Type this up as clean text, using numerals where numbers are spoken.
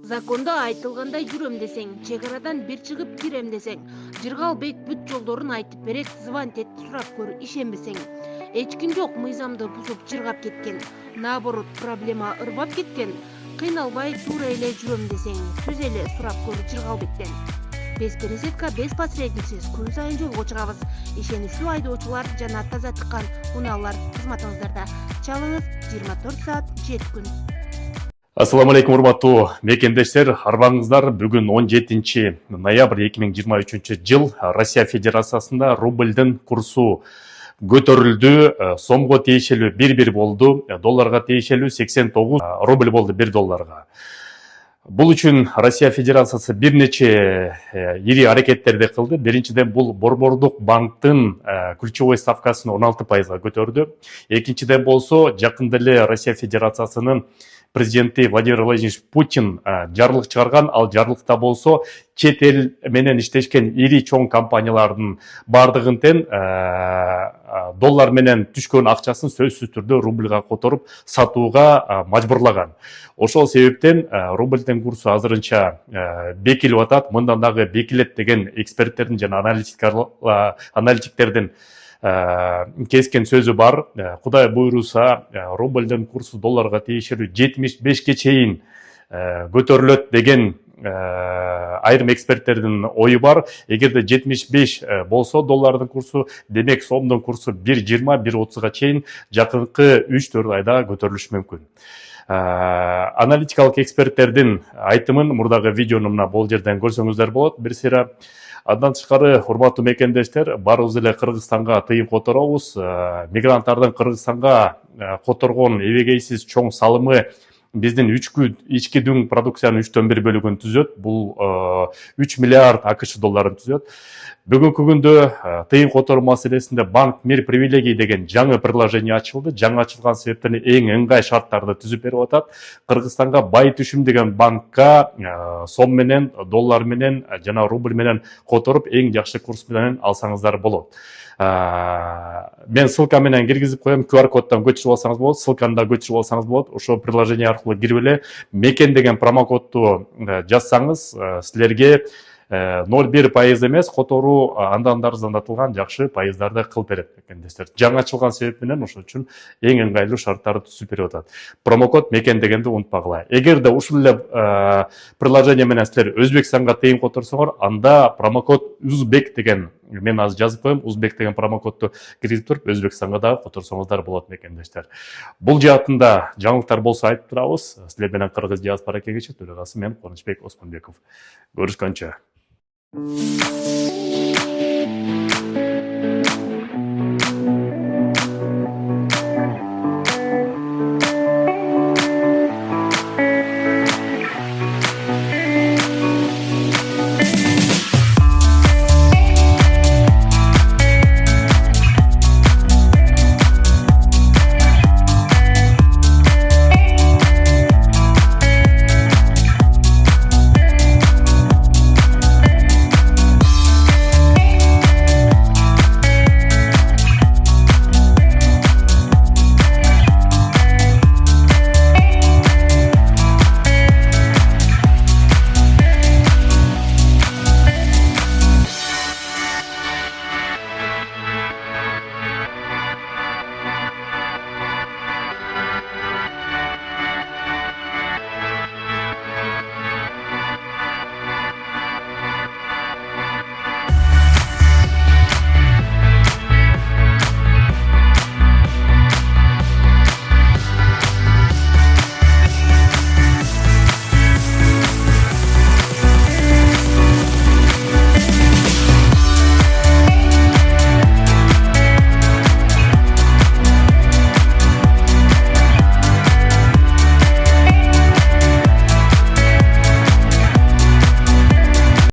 Закондо айтылгандай жүрөм десең, чек-арадан бир чыгып кирем десең, Жыргалбек бүт жолдорун айтып берет, звонить эт, сурап көр, ишенбесең. Эч ким жок мыйзамды бузуп чыргап кеткен. Наоборот, проблема ырбап кеткен. Кыйналбай туура эле жүрөм десең, сөз эле сурап көр Жыргалбектен. Без пересетка, без посредниксиз күн сайын жолго чыгабыз. Ишеничтүү айдоочулар жана таза тыккан унаалар кызматыңыздарда. Чалыңыз 24 саат 7 күн. Ассаламу алейкум, урматтуу мекендештер. Арбаңыздар, бүгүн 17 ноябрь 2023 жыл Россия Федерациясында рубльдин курсу көтөрүлдү. Сомго тиешелүү 1 болду, долларга тиешелүү 89 рубль болду 1 долларга. Бул үчүн Россия Федерациясы бир нече ири аракеттерди кылды. Биринчиден бул борбордук банктын ключевой ставкасын 16%га көтөрдү. Экинчиден болсо, жакында эле Россия Федерациясынын президенти Владимир Владимирович Путин жарлык чыгарган, ал жарлыкта болсо чет эл менен иштешкен ири чоң компаниялардын бардыгын тең доллар менен түшкөн акчасын сөзсүз түрдө рубльга которуп сатууга мажбурлаган. Ошол себептен рубльдин курсу азырынча бекилип атат. Мындан дагы бекилет деген эксперттердин жана аналитиктердин kesken sözü бар. Кудай буйруса, рубльдин курсу долларга тиешелүү 75ке чейин көтөрүлөт деген айрым эксперттердин ою бар. Эгерде 75 болсо доллардын курсу, демек сомдун курсу 1.20-1.30га чейин жакынкы 3-4 айда көтөрүлүшү мүмкүн. Аналитикалык эксперттердин айтымын мурдагы видеону мына бул жерден көрсөңүздөр болот. Бир сыйра Андан тышкары, урматтуу мекендештер, барыбыз эле Кыргызстанга тыйын которобуз. Мигранттардын Кыргызстанга которгон эбегейсиз чоң салымы биздин ички дүң продукциянын 1/3 бөлүгүн түзөт. Бул 3 миллиард АКШ долларын түзөт. Бүгүнкү күндө тыйын которуу маселесинде банк мир привилегий деген жаңы приложение ачылды. Жаңы ачылган себептен эң ыңгай шарттарды түзүп берип атат. Кыргызстанга бай түшүм деген банкка сом менен, доллар менен жана рубль менен которуп эң жакшы курс менен алсаңыздар болот. Мен ссылка менен киргизип коем, QR коддон көчүрүп алсаңыз болот, ссылканы да көчүрүп алсаңыз болот. Ошо приложение аркылуу кирип эле мекен деген промокодду жазсаңыз, силерге 0,1% эмес, которуу андан да арзандатылган жакшы пайыздарды кылып берет мекендештер. Жаңы ачылган себеп менен ошол үчүн эң ыңгайлуу шарттарды түзүп берип атат. Промокод мекен дегенди унутпагыла. Эгерде ушул эле приложение менен силер Өзбекстанга тыйын которсоңор, анда промокод узбек деген, мен азыр жазып коем, узбек деген промокодду киргизип туруп Өзбекстанга да которсоңуздар болот мекендештер. Бул жаатында жаңылыктар болсо айтып турабыз. Силер менен Кыргыз диаспора кеңеши төрагасы мен Кубанычбек Осмонбеков. Көрүшкөнчө.